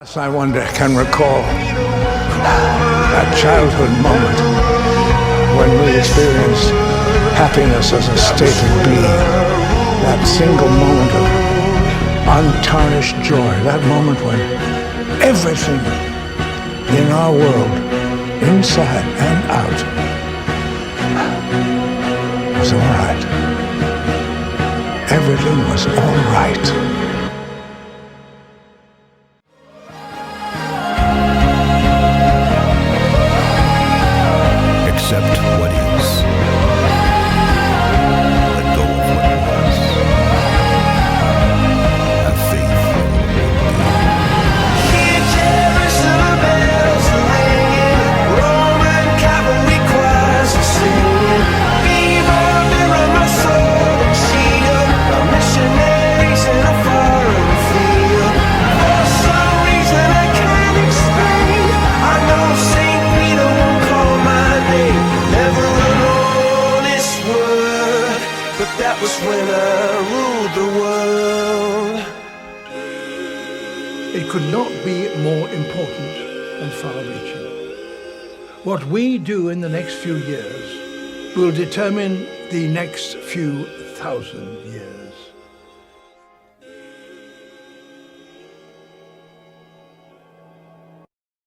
Yes, I wonder, can recall that childhood moment when we experienced happiness as a state of being, that single moment of untarnished joy, that moment when everything in our world, inside and out, was all right. Everything was all right. Accept what is. Let go of what was. Have faith in what will be. Hear Jerusalem bells ringing, Roman cavalry choirs are singing. Viva, Viva, my soul, cheetah, our missionaries in a foreign field. For some reason I can't explain, I know Saint Peter won't call my name. Never an honest word, but that was when I ruled the world. It could not be more important and far-reaching. What we do in the next few years will determine the next few thousand years.